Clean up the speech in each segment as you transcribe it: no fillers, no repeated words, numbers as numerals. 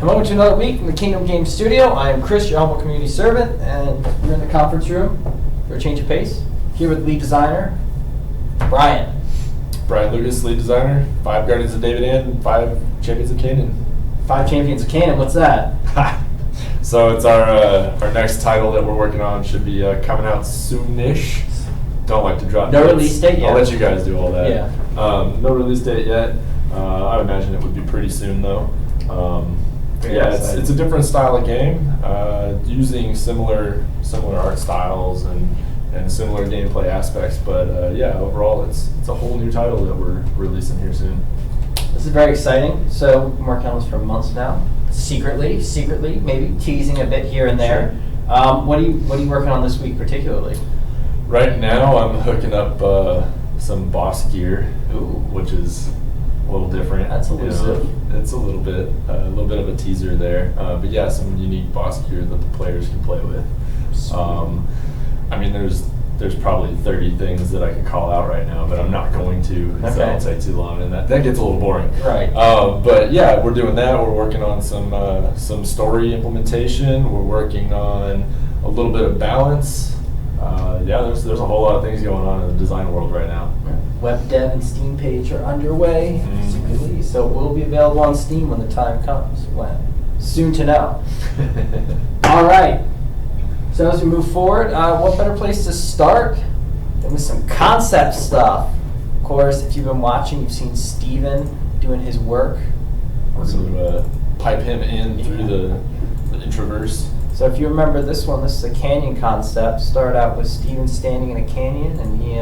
Welcome to another week from the Kingdom Games Studio. I am Chris, your humble community servant, and we're in the conference room for a change of pace. Here with lead designer, Brian. Brian Lucas, lead designer, 5 Guardians of David and 5 Champions of Canaan. 5 Champions of Canaan, what's that? So it's our next title that we're working on, should be coming out soonish. Don't like to drop No dates. release date yet? I'll let you guys do all that. Yeah. No release date yet. I would imagine it would be pretty soon though. Yeah, it's a different style of game, using similar art styles and similar gameplay aspects, but yeah, overall it's a whole new title that we're releasing here soon. This is very exciting. So we've been working on this for months now. Secretly, maybe teasing a bit here and there. Sure. What are you working on this week particularly? Right now I'm hooking up some boss gear, which is a little different. That's elusive. It's a little bit of a teaser there, but yeah, some unique boss gear that the players can play with. I mean, there's probably 30 things that I could call out right now, but I'm not going to, because that'll take too long, and that gets a little boring. Right. But yeah, we're doing that. We're working on some story implementation. We're working on a little bit of balance. Yeah, there's a whole lot of things going on in the design world right now. Web dev and Steam page are underway, secretly, so it will be available on Steam when the time comes. When? Soon to know. All right. So as we move forward, what better place to start than with some concept stuff? Of course, if you've been watching, you've seen Steven doing his work. We're going to pipe him in through the introverse. So if you remember this one, this is a canyon concept. Started out with Steven standing in a canyon, and he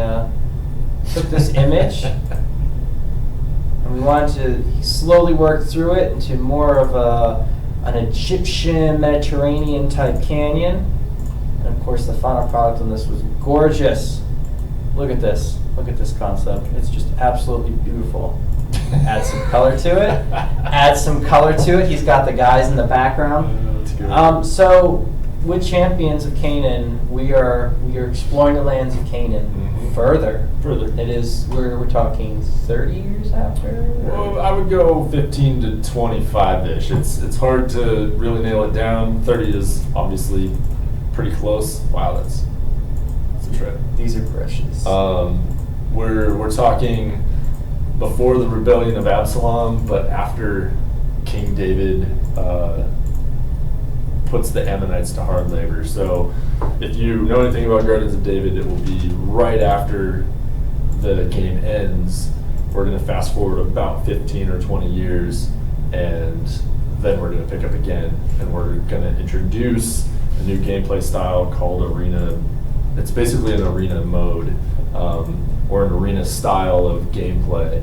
took this image, and we wanted to slowly work through it into more of an Egyptian, Mediterranean type canyon. And of course, the final product on this was gorgeous. Look at this. Look at this concept. It's just absolutely beautiful. Add some color to it. Add some color to it. He's got the guys in the background. So with Champions of Canaan, we are exploring the lands of Canaan further. It is we're talking 30 years after. Well, I would go 15 to 25-ish. It's hard to really nail it down. 30 is obviously pretty close. Wow, that's a trip. These are precious. We're talking before the rebellion of Absalom, but after King David puts the Ammonites to hard labor. So if you know anything about Guardians of David, it will be right after the game ends. We're going to fast forward about 15 or 20 years, and then we're going to pick up again, and we're going to introduce a new gameplay style called Arena. It's basically an arena mode, or an arena style of gameplay.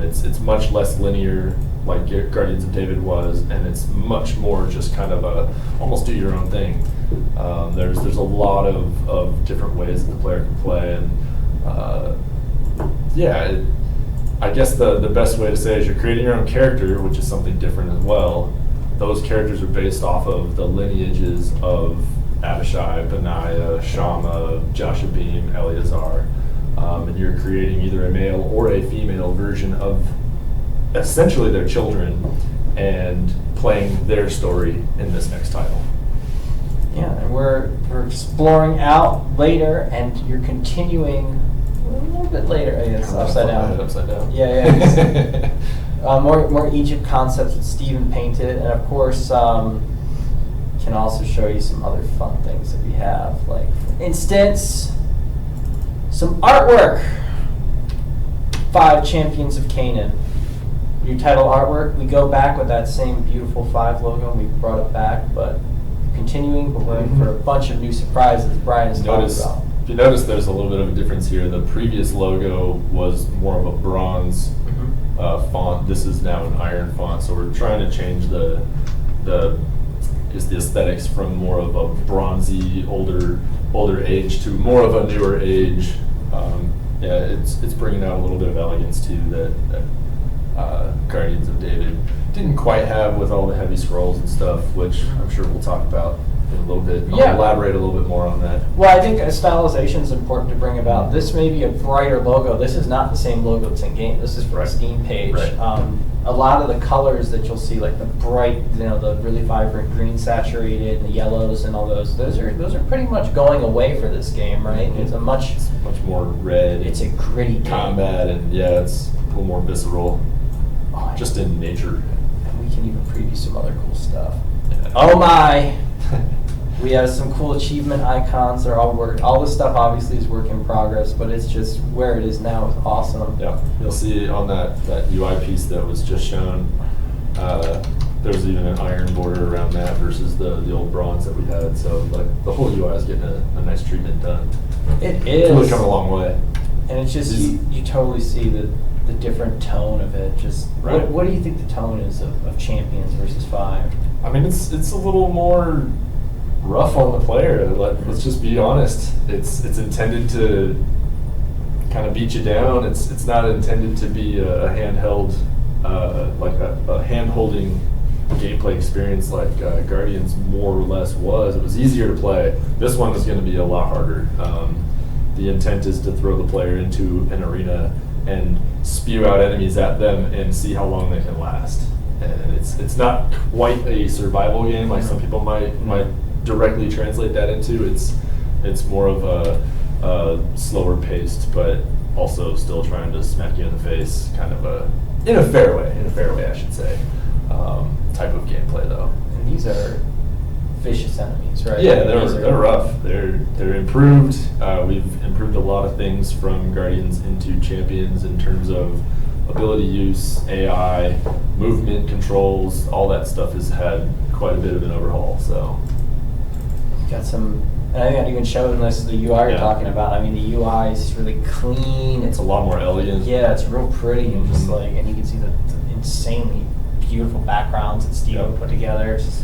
It's much less linear, like Guardians of David was, and it's much more just kind of a almost do your own thing. There's a lot of different ways that the player can play, and I guess the best way to say is you're creating your own character, which is something different as well. Those characters are based off of the lineages of Abishai, Benaiah, Shammah, Jashabim, Eleazar, and you're creating either a male or a female version of essentially their children and playing their story in this next title. Yeah, and we're exploring out later, and you're continuing a little bit later. I guess upside down. Upside down. Yeah. More Egypt concepts that Steven painted, and of course can also show you some other fun things that we have, like for instance some artwork. 5 Champions of Canaan. New title artwork. We go back with that same beautiful 5 logo, and we brought it back, but continuing, but we're in for a bunch of new surprises Brian has talked about. If you notice, there's a little bit of a difference here. The previous logo was more of a bronze font. This is now an iron font, so we're trying to change the aesthetics from more of a bronzy, older age to more of a newer age. It's bringing out a little bit of elegance too that Guardians of David didn't quite have with all the heavy scrolls and stuff, which I'm sure we'll talk about in a little bit. I'll Yeah. elaborate a little bit more on that. Well, I think stylization is important to bring about. This may be a brighter logo. This is not the same logo that's in game. This is from Right. the Steam page. Right. A lot of the colors that you'll see, like the bright, the really vibrant green saturated, and the yellows and all those are pretty much going away for this game, right? Mhm. It's a much more red. It's a gritty game. combat, and yeah, it's a little more visceral, Oh, just in nature. and we can even preview some other cool stuff. Yeah. Oh my! We have some cool achievement icons. They're all this stuff obviously is work in progress, but it's just where it is now is awesome. Yeah, you'll see on that UI piece that was just shown, there's even an iron border around that versus the old bronze that we had. So like the whole UI is getting a nice treatment done. It It's really is. come a long way. And it's just, you totally see the different tone of it. Just Right. what do you think the tone is of Champions versus 5? I mean, it's a little more rough on the player. Let's just be honest. It's intended to kind of beat you down. It's not intended to be a handheld, like a hand-holding gameplay experience like Guardians more or less was. It was easier to play. This one is going to be a lot harder. The intent is to throw the player into an arena and spew out enemies at them and see how long they can last. And it's not quite a survival game like some people might directly translate that into. It's more of a slower paced, but also still trying to smack you in the face, kind of in a fair way, I should say, type of gameplay though. And these are vicious enemies, right? Yeah, These they're are- rough. They're improved. We've improved a lot of things from Guardians into Champions in terms of ability use, AI, movement controls. All that stuff has had quite a bit of an overhaul. So Got some, and I think I'd even show them this, the UI you're Yeah. talking about. I mean, the UI is really clean. it's a lot more elegant. Yeah, it's real pretty and just Mhm. like, and you can see the insanely beautiful backgrounds that Steven Yep. put together. It's just,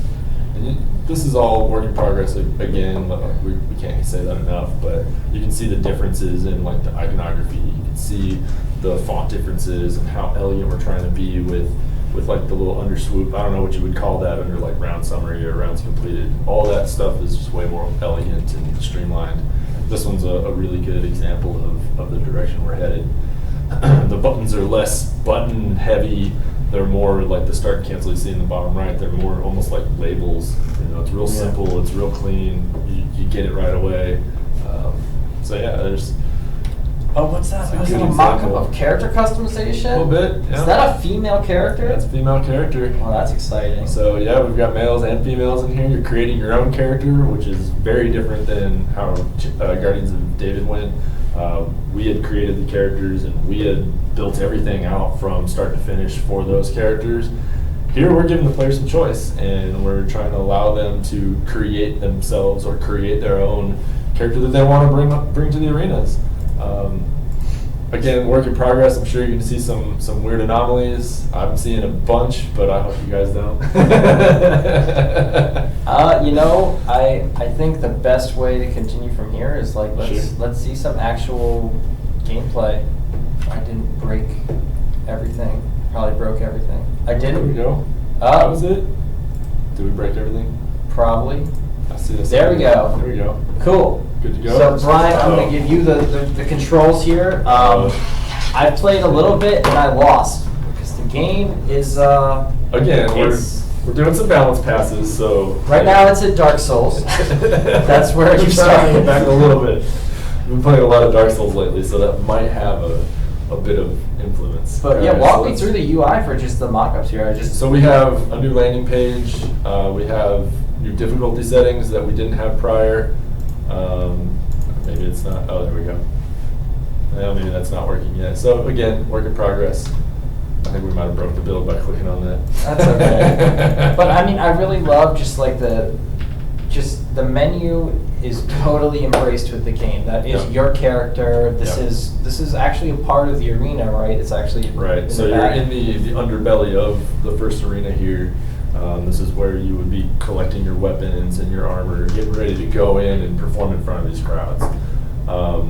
This is all work in progress again. We can't say that enough, but you can see the differences in like the iconography. You can see the font differences and how elegant we're trying to be with like the little underswoop. I don't know what you would call that under like round summary or rounds completed. All that stuff is just way more elegant and streamlined. This one's a really good example of the direction we're headed. The buttons are less button heavy. They're more like the start and cancel you see in the bottom right. They're more almost like labels. It's real Yeah. simple. It's real clean. You get it right away. So yeah, there's oh, what's that? It's a Was good it a mock-up example. of character customization? a little bit. Yeah. Is that a female character? That's a female character. Oh, that's exciting. So yeah, we've got males and females in here. You're creating your own character, which is very different than how Guardians of David went. We had created the characters and we had built everything out from start to finish for those characters. Here we're giving the player some choice and we're trying to allow them to create themselves or create their own character that they want to bring to the arenas. Again, work in progress. I'm sure you can see some weird anomalies. I'm seeing a bunch, but I hope you guys don't. I think the best way to continue from here is like let's see some actual gameplay. I didn't break everything. Probably broke everything. I There we didn't. go. That was it. Did we break everything? Probably. I see this. There we go. There we go. Cool. Good to go. So Brian, I'm going to give you the controls here. I played a little bit and I lost because the game is Again, it's- we're doing some balance passes, so right now it's at Dark Souls. That's where you We're start. trying to get back a little bit. We've been playing a lot of Dark Souls lately, so that might have a bit of influence. But yeah, Alright, walk so me let's- through the UI for just the mock-ups here. So we have a new landing page. We have new difficulty settings that we didn't have prior. Maybe it's not. Oh, there we go. Well, maybe that's not working yet. So again, work in progress. I think we might have broke the build by clicking on that. That's okay. But I mean, I really love just like the menu is totally embraced with the game. That is Yep. your character. This Yep. is actually a part of the arena, right? It's actually Right, in so the you're back. in the underbelly of the first arena here. This is where you would be collecting your weapons and your armor, getting ready to go in and perform in front of these crowds.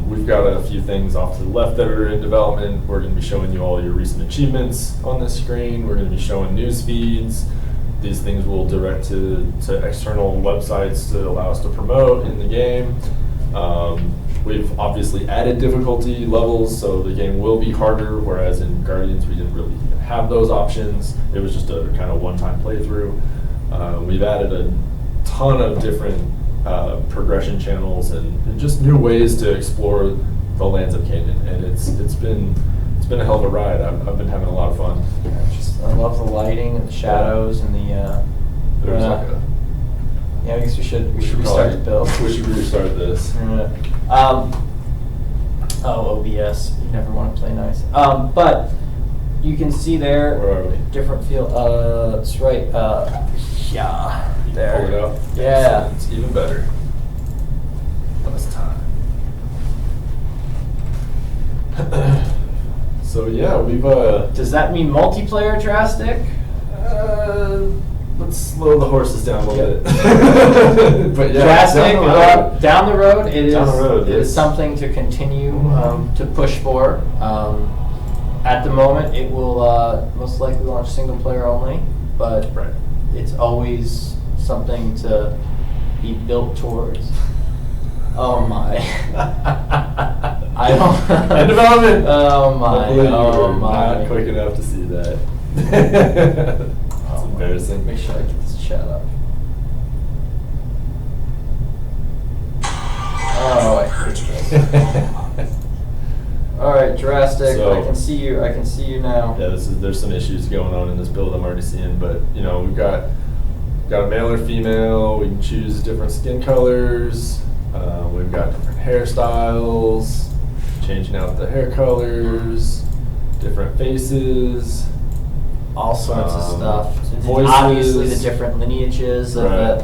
We've got a few things off to the left that are in development. We're going to be showing you all your recent achievements on this screen. We're going to be showing news feeds. these things will direct to external websites to allow us to promote in the game. We've obviously added difficulty levels, so the game will be harder, whereas in Guardians we didn't really even have those options. It was just a kind of one-time playthrough. We've added a ton of different progression channels and just new ways to explore the lands of Canaan, and it's been a hell of a ride. I've been having a lot of fun. I love the lighting and the shadows and the. There's like a. Yeah, I guess we should restart probably, the build. We should restart this. OBS. You never want to play nice. But you can see there. Where are we? Different feel. That's right. Yeah. There. Pull it up. Yeah. It's even better. Less time. So yeah, we've. Does that mean multiplayer drastic? Let's slow the horses down a little bit. But yeah, drastic. Down the road, it is. Down the road, it is something to continue to push for. At the moment, it will most likely launch single player only, but right. It's always something to be built towards. Oh my! I don't. And development. Oh my! Oh my! Not quick enough to see that. It's embarrassing. Make sure I get this chat up. Oh, I hate this. All right, drastic. So, I can see you. I can see you now. Yeah, there's some issues going on in this build I'm already seeing, but you know we've got a male or female. We can choose different skin colors. We've got different hairstyles, changing out the hair colors, different faces, All sorts of stuff. voices. Obviously, the different lineages of Right.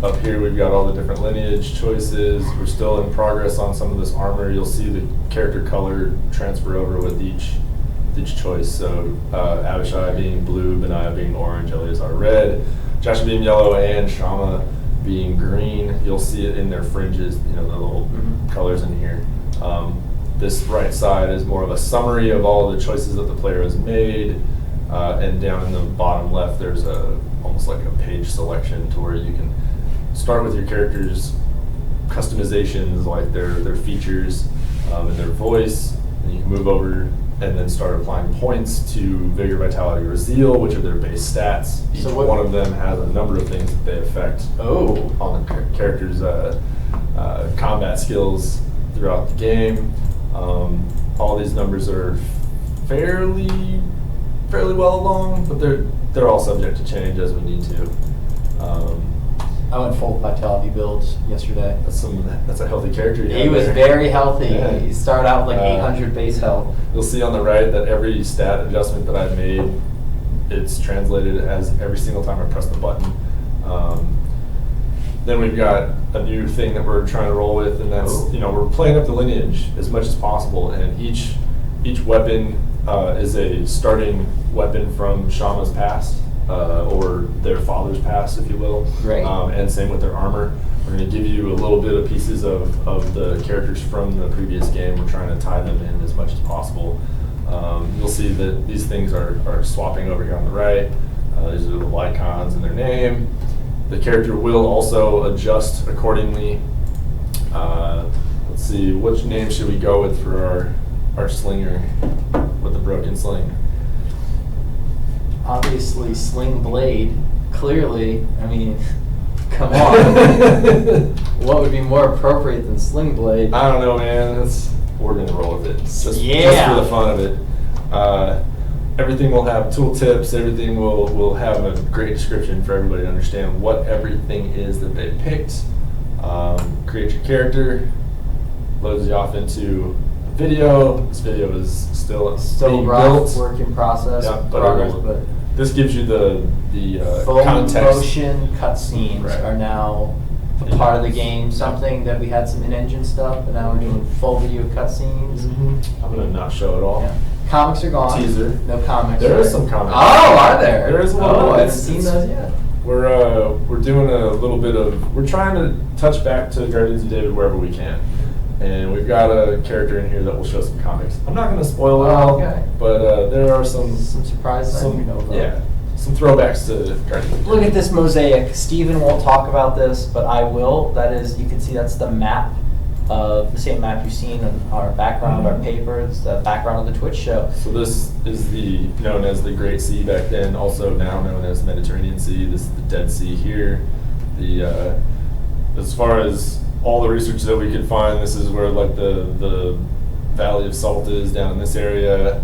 Up here we've got all the different lineage choices. We're still in progress on some of this armor. You'll see the character color transfer over with each choice. So Abishai being blue, Benaiah being orange, Eleazar red, Joshua being yellow, and Shammah being green. You'll see it in their fringes, you know, the little colors in here. This right side is more of a summary of all the choices that the player has made. And down in the bottom left, there's almost like a page selection to where you can start with your character's customizations, like their features and their voice, and you can move over and then start applying points to Vigor, Vitality, or Zeal, which are their base stats. Each one of them has a number of things that they affect on the character's combat skills throughout the game. All these numbers are fairly well along, but they're all subject to change as we need to. I went full vitality builds yesterday. That's a healthy character. He was very healthy. Yeah. He started out with like 800 base health. You'll see on the right that every stat adjustment that I've made, it's translated as every single time I press the button. Then we've got a new thing that we're trying to roll with, and that's we're playing up the lineage as much as possible, and each weapon is a starting weapon from Shammah's past. Or their father's past, if you will. Right. And same with their armor. We're going to give you a little bit of pieces of the characters from the previous game. We're trying to tie them in as much as possible. You'll see that these things are swapping over here on the right. These are the icons and their name. The character will also adjust accordingly. Let's see, which name should we go with for our slinger with the broken sling? Obviously, Sling Blade. Clearly, I mean, come on. What would be more appropriate than Sling Blade? I don't know, man. We're gonna roll with it. Just for the fun of it. Everything will have tooltips. Everything will have a great description for everybody to understand what everything is that they picked. Create your character. Loads you off into a video. This video is still being built. Work in process. Yeah, but this gives you the full context. motion cutscenes are now a part of the game. Something that we had some in-engine stuff, but now we're doing full video cutscenes. I'm gonna not show it all. Yeah. Comics are gone. Teaser. No comics. There is some comics. Oh, are there? There is a little. Oh, I haven't seen those yet. We're doing a little bit of. We're trying to touch back to Guardians of David wherever we can. And we've got a character in here that will show some comics. I'm not going to spoil it all, but there are some surprises. some some throwbacks to Guardians. Look at this mosaic. Steven won't talk about this, but I will. That is, you can see that's the map of the same map you've seen in our background of our paper. It's the background of the Twitch show. So this is known as the Great Sea back then, also now known as Mediterranean Sea. This is the Dead Sea here. As far as all the research that we could find, this is where like the Valley of Salt is down in this area.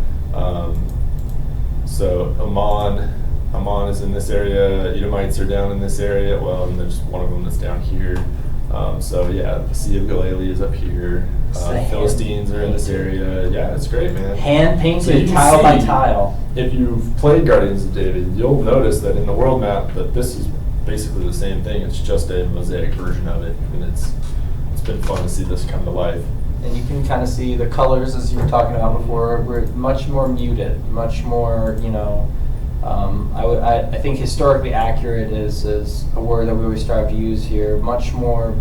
So Amman is in this area. Edomites are down in this area. Well, and there's one of them that's down here. So yeah, the Sea of Galilee is up here. Philistines are in this area. Yeah, it's great, man. Hand painted, So you can tile by see, tile. If you've played Guardians of David, you'll notice that in the world map that this is basically the same thing. It's just a mosaic version of it, and it's been fun to see this come to life. And you can kind of see the colors, as you were talking about before, were much more muted, much more, I think historically accurate is a word that we always strive to use here, much more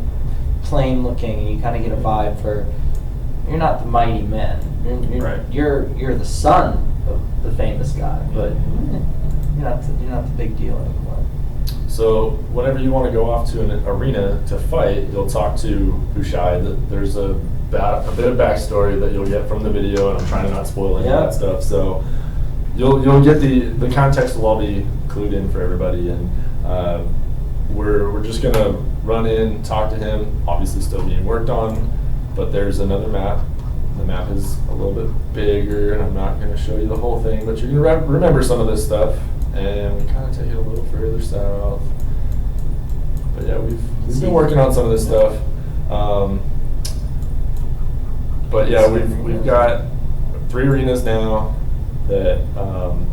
plain looking, and you kind of get a vibe for, you're not the mighty men, Right. you're the son of the famous guy, but you're not the big deal anymore. So whenever you want to go off to an arena to fight, you'll talk to Hushai. There's a bit of backstory that you'll get from the video, and I'm trying to not spoil any of that stuff. So you'll get the context will all be clued in for everybody, and we're just gonna run in, talk to him. Obviously, still being worked on, but there's another map. The map is a little bit bigger, and I'm not gonna show you the whole thing, but you're gonna remember some of this stuff. And we kind of take it a little further south. But yeah, we've been working on some of this stuff. But yeah, we've got 3 arenas now that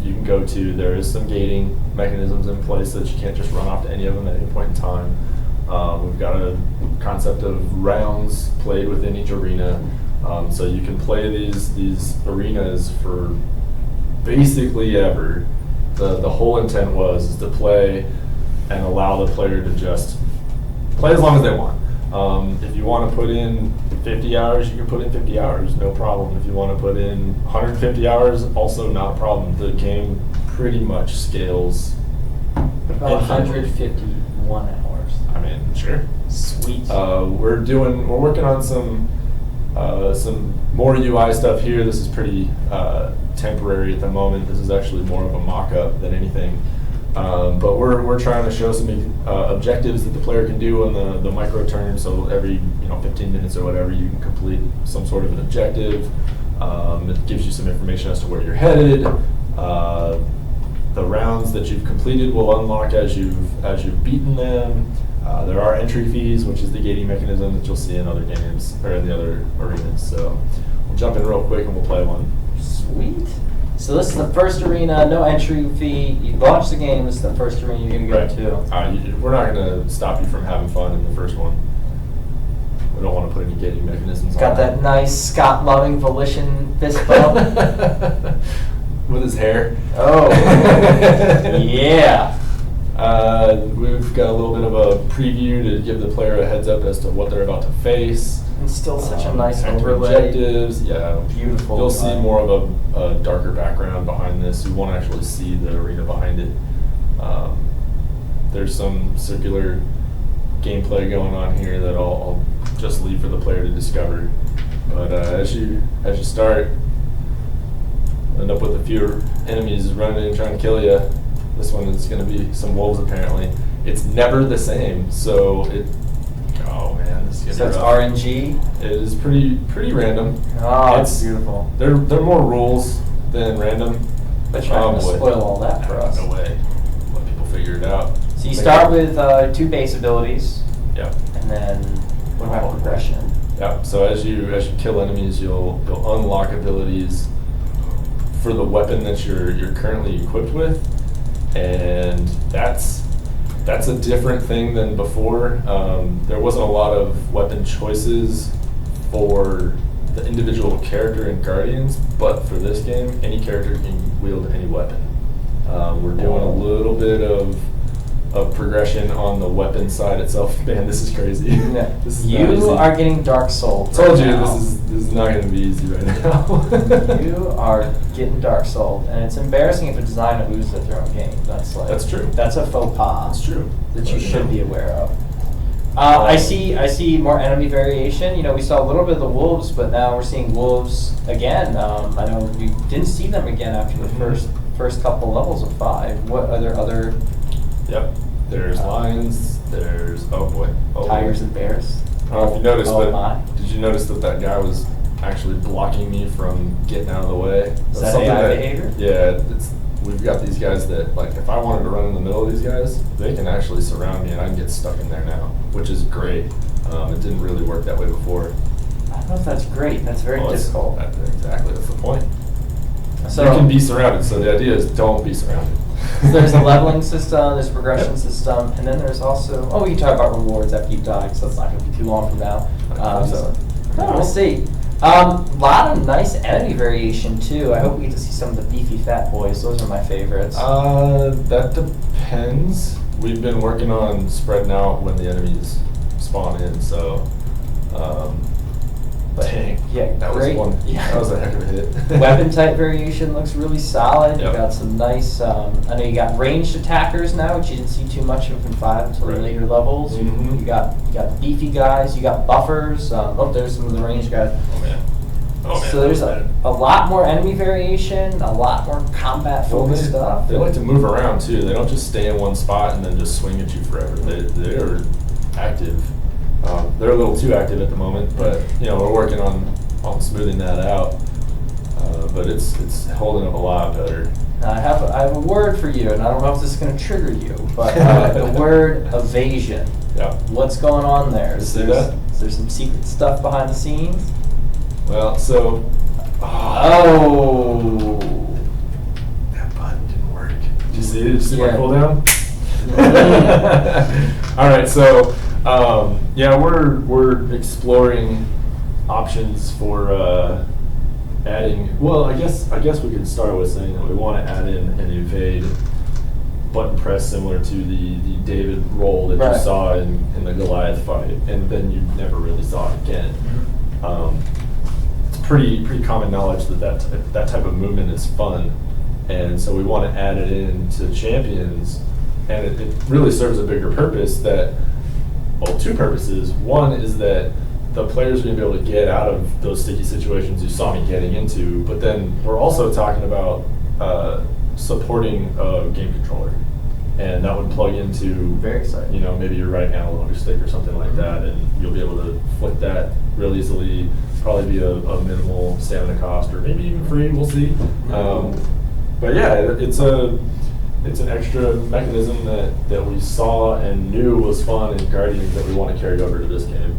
you can go to. There is some gating mechanisms in place so that you can't just run off to any of them at any point in time. We've got a concept of rounds played within each arena. So you can play these arenas for basically ever. The whole intent was to play and allow the player to just play as long as they want. If you want to put in 50 hours, you can put in 50 hours, no problem. If you want to put in 150 hours, also not a problem. The game pretty much scales. About 151 hours. I mean, sure. Sweet. We're working on some more UI stuff here. This is pretty temporary at the moment. This is actually more of a mock-up than anything. But we're trying to show some objectives that the player can do on the micro turn. So every 15 minutes or whatever, you can complete some sort of an objective. It gives you some information as to where you're headed. The rounds that you've completed will unlock as you've beaten them. There are entry fees, which is the gating mechanism that you'll see in other games or in the other arenas. So we'll jump in real quick and we'll play one. Sweet. So this is the first arena, no entry fee. You launch the game, this is the first arena you're going to go to. We're not going to stop you from having fun in the first one. We don't want to put any gating mechanisms Got on that nice Scott Loving Volition fist bump. With his hair. Oh, yeah. We've got a little bit of a preview to give the player a heads up as to what they're about to face. And still such a nice active overlay. Objectives, yeah. Beautiful. You'll see more of a darker background behind this. You won't actually see the arena behind it. There's some circular gameplay going on here that I'll just leave for the player to discover. But as you start, end up with a few enemies running in trying to kill you. This one is going to be some wolves apparently. It's never the same, so oh man, this is So it's rough. RNG? It is pretty random. Oh, it's beautiful. They're more rules than random. But you're not going to spoil all that for us. No way. Let people figure it out. So you start with 2 base abilities. Yeah. And then what about progression? Yeah. So as you kill enemies, you'll unlock abilities for the weapon that you're currently equipped with, and that's a different thing than before. There wasn't a lot of weapon choices for the individual character in Guardians, but for this game, any character can wield any weapon. We're doing a little bit of of progression on the weapon side itself. Man, this is crazy. Yeah. This is not You easy. are getting Dark Soul. Told you this is not going to be easy right now. You are getting Dark Soul, and it's embarrassing if a designer loses at their own game. That's true. That's a faux pas. That's true. That you should be aware of. I see more enemy variation. You know, we saw a little bit of the wolves, but now we're seeing wolves again. I know we didn't see them again after the first couple levels of 5. What are there other? Yep. There's lions. There's Tigers and bears. I don't know if you noticed, Oh but my. did you notice that guy was actually blocking me from getting out of the way? Is that AI behavior? Yeah, we've got these guys that, like, if I wanted to run in the middle of these guys, they can actually surround me and I can get stuck in there now, which is great. It didn't really work that way before. I don't know if that's great. That's very difficult. Exactly, that's the point. So you can be surrounded, so the idea is don't be surrounded. There's a leveling system, there's a progression system, and then there's also, we can talk about rewards after you die, so that's not going to be too long from now. We'll see. Lot of nice enemy variation too. I hope we get to see some of the beefy fat boys. Those are my favorites. That depends. We've been working on spreading out when the enemies spawn in, so. Dang. Yeah, that great. was one. Yeah. That was a heck of a hit. Weapon type variation looks really solid. Yep. You got some nice. I know you got ranged attackers now, which you didn't see too much of in 5 until the later levels. Mhm. You got beefy guys. You got buffers. There's some of the ranged guys. Oh man. So there's a lot more enemy variation, a lot more combat focused stuff. They like to move around too. They don't just stay in one spot and then just swing at you forever. They are active. They're a little too active at the moment, but we're working on smoothing that out. But it's holding up a lot better. Now, I have a word for you, and I don't know if this is going to trigger you, but the word evasion. Yeah. What's going on there? Is there some secret stuff behind the scenes? Well, so. Oh. That button didn't work. Did you see it? Did you see my Yeah. cooldown? All right, so we're exploring options for adding. Well, I guess we could start with saying that we want to add in an evade button press similar to the David roll that you saw in the Goliath fight, and then you never really saw it again. It's pretty common knowledge that type of movement is fun, and so we want to add it into champions, and it really serves a bigger purpose. Two purposes. One is that the players are going to be able to get out of those sticky situations you saw me getting into, but then we're also talking about supporting a game controller, and that would plug into Very exciting. Maybe your right analog stick or something like that, and you'll be able to flick that real easily. Probably be a minimal stamina cost, or maybe even free. We'll see. But yeah, it's an extra mechanism that we saw and knew was fun in Guardians that we want to carry over to this game.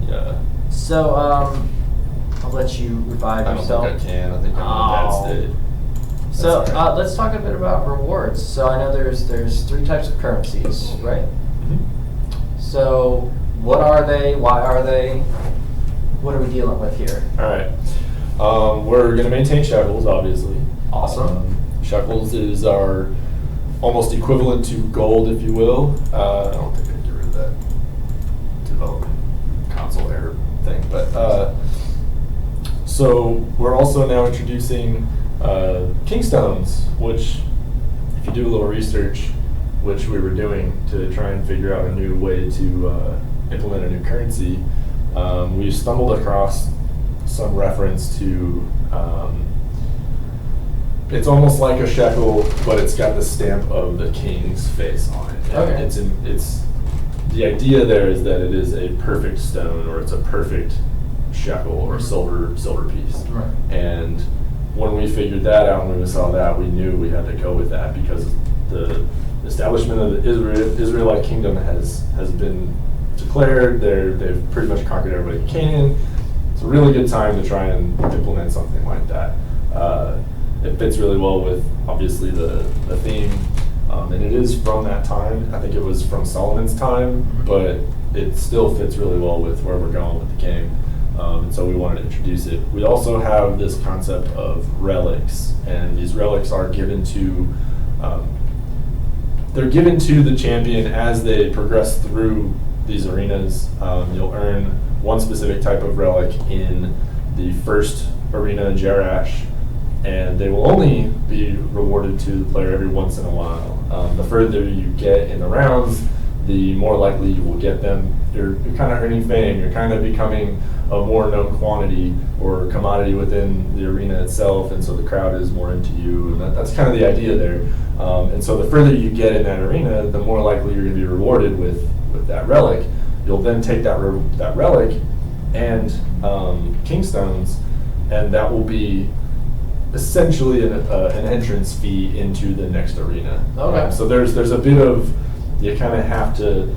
Yeah. So, I'll let you revive yourself. I don't think I can. I think I'm in a bad state. So, That's all right. let's talk a bit about rewards. So, I know there's 3 types of currencies, right? So, what are they? Why are they? What are we dealing with here? All right. We're going to maintain shekels, obviously. Awesome. Shekels is our almost equivalent to gold, if you will. I don't think I can get rid of that development console error thing. But so we're also now introducing Kingstones, which, if you do a little research, which we were doing to try and figure out a new way to implement a new currency, we stumbled across some reference to it's almost like a shekel, but it's got the stamp of the king's face on it. Okay. It's the idea there is that it is a perfect stone, or it's a perfect shekel or silver piece. Right. And when we figured that out and when we saw that, we knew we had to go with that, because the establishment of the Israelite kingdom has been declared. They've pretty much conquered everybody in Canaan. It's a really good time to try and implement something like that. It fits really well with, obviously, the theme, and it is from that time. I think it was from Solomon's time, but it still fits really well with where we're going with the game, and so we wanted to introduce it. We also have this concept of relics, and these relics are given to they're given to the champion as they progress through these arenas. You'll earn one specific type of relic in the first arena in Jerash, and they will only be rewarded to the player every once in a while. The further you get in the rounds, the more likely you will get them. You're kind of earning fame. You're kind of becoming a more known quantity or commodity within the arena itself, and so the crowd is more into you, and that's kind of the idea there. And so the further you get in that arena, the more likely you're going to be rewarded with that relic. You'll then take that relic and Kingstones, and that will be essentially an entrance fee into the next arena. Okay. So there's a bit of, you kind of have to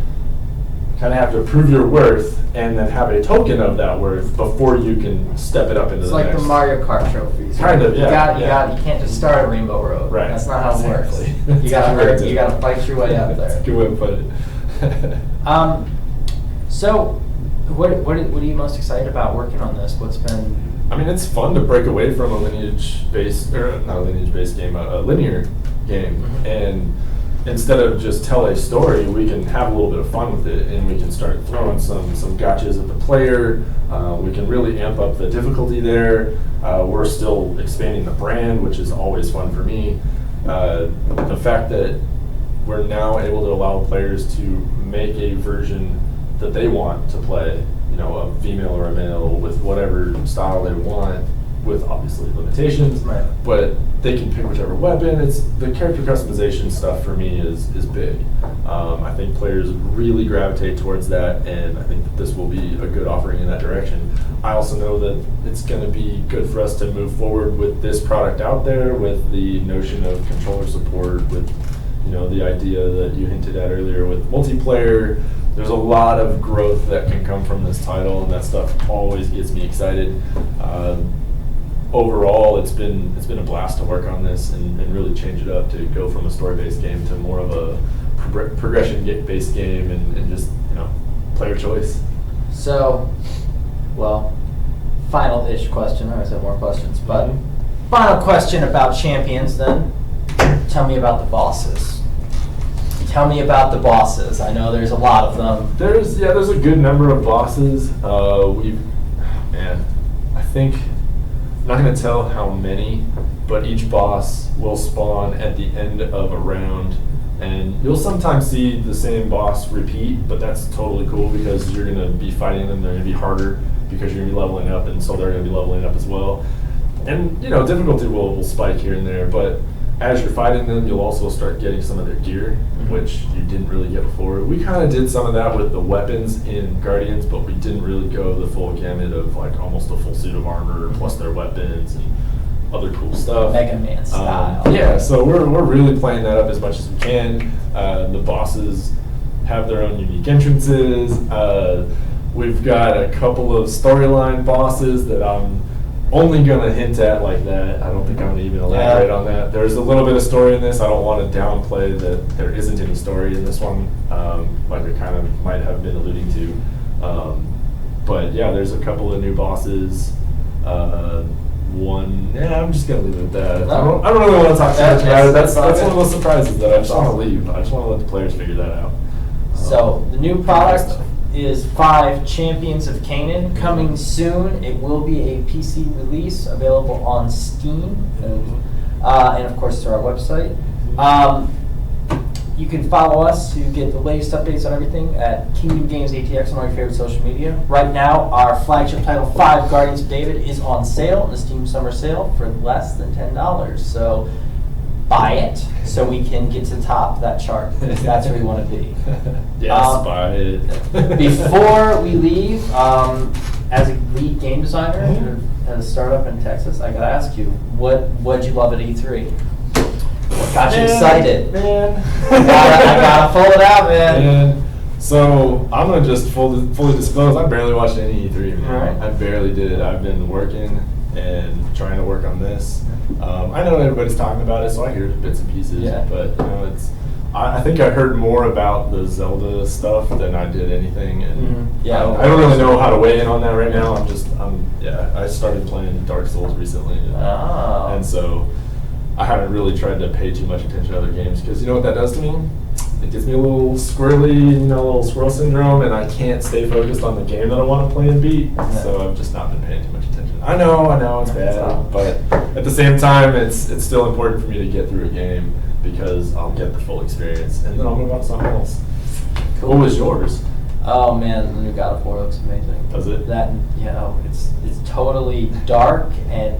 prove your worth and then have a token of that worth before you can step it up into It's the like next. the Mario Kart trophies. Kind of, yeah. You can't just start at Rainbow Road. Right. That's not how it works. Exactly. You gotta fight your way up That's a there. good way to put it. So, what are you most excited about working on this? What's been? I mean, it's fun to break away from a lineage-based, or not a lineage-based game, a linear game, Mhm. and instead of just tell a story, we can have a little bit of fun with it, and we can start throwing some gotchas at the player. We can really amp up the difficulty there. We're still expanding the brand, which is always fun for me. The fact that we're now able to allow players to make a version that they want to play, a female or a male with whatever style they want, with obviously limitations, Right. but they can pick whichever weapon. It's the character customization stuff for me is big. I think players really gravitate towards that, and I think that this will be a good offering in that direction. I also know that it's going to be good for us to move forward with this product out there, with the notion of controller support, with the idea that you hinted at earlier with multiplayer. There's a lot of growth that can come from this title, and that stuff always gets me excited. Overall, it's been a blast to work on this and really change it up, to go from a story-based game to more of a progression-based game, and just player choice. So, well, final-ish question. I always have more questions, but Mhm. final question about champions. Then, tell me about the bosses. Tell me about the bosses. I know there's a lot of them. There's a good number of bosses. I think, I'm not going to tell how many, but each boss will spawn at the end of a round, and you'll sometimes see the same boss repeat, but that's totally cool because you're going to be fighting them. They're going to be harder because you're going to be leveling up, and so they're going to be leveling up as well. And difficulty will spike here and there, but as you're fighting them, you'll also start getting some of their gear, which you didn't really get before. We kind of did some of that with the weapons in Guardians, but we didn't really go the full gamut of like almost a full suit of armor plus their weapons and other cool stuff. Mega Man style. Yeah, so we're really playing that up as much as we can. The bosses have their own unique entrances. We've got a couple of storyline bosses that I'm only going to hint at like that. I don't think I'm going to even elaborate on that. There's a little bit of story in this. I don't want to downplay that there isn't any story in this one, like I kind of might have been alluding to. But yeah, there's a couple of new bosses. I'm just going to leave it at that. I don't really want to talk too much about it. That's one of those surprises that I just want to leave. I just want to let the players figure that out. So the new product is 5 Champions of Canaan, coming soon. It will be a PC release, available on Steam, and of course through our website. You can follow us to get the latest updates on everything at Kingdom Games ATX on all your favorite social media. Right now, our flagship title, 5 Guardians of David, is on sale in the Steam Summer Sale for less than $10. So buy it so we can get to the top of that chart. That's where we want to be. Yes, buy it. Before we leave, as a lead game designer at a startup in Texas, I gotta ask you, what'd you love at E3? What got you excited? Man. I gotta pull it out, man. So I'm gonna just fully disclose, I barely watched any E3, man. Right. I barely did. I've been working and trying to work on this. I know everybody's talking about it, so I hear bits and pieces. Yeah. But I think I heard more about the Zelda stuff than I did anything, and Yeah. I don't really know how to weigh in on that right now. I started playing Dark Souls recently, and so I haven't really tried to pay too much attention to other games, because you know what that does to me? it gets me a little squirrely, a little squirrel syndrome, and I can't stay focused on the game that I want to play and beat. So I've just not been paying too much attention. I know, it's bad, but at the same time, it's still important for me to get through a game because I'll get the full experience, and then I'll move on to something else. Cool. What was yours? Oh man, the new God of War looks amazing. Does it? That it's totally dark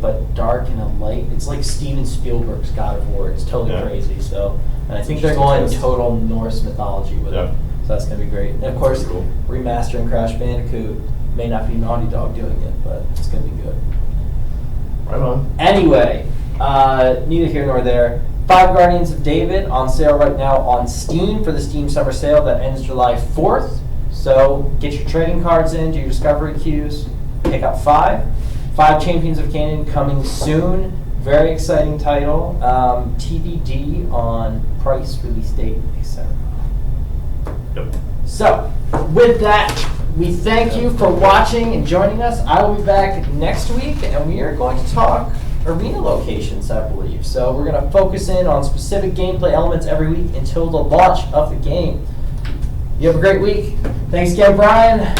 but dark in a light. It's like Steven Spielberg's God of War. It's totally crazy. So, and I think they're going total Norse mythology with it. So that's gonna be great. And of course, remastering Crash Bandicoot may not be Naughty Dog doing it, but it's gonna be good. Right on. Anyway, neither here nor there. 5 Guardians of David on sale right now on Steam for the Steam Summer Sale that ends July 4th. So get your trading cards in, do your discovery queues, pick up 5. 5 Champions of Canaan coming soon. Very exciting title. TBD on price, release date, etc. Yep. So with that, we thank you for watching and joining us. I will be back next week, and we are going to talk arena locations, I believe. So we're going to focus in on specific gameplay elements every week until the launch of the game. You have a great week. Thanks again, Brian.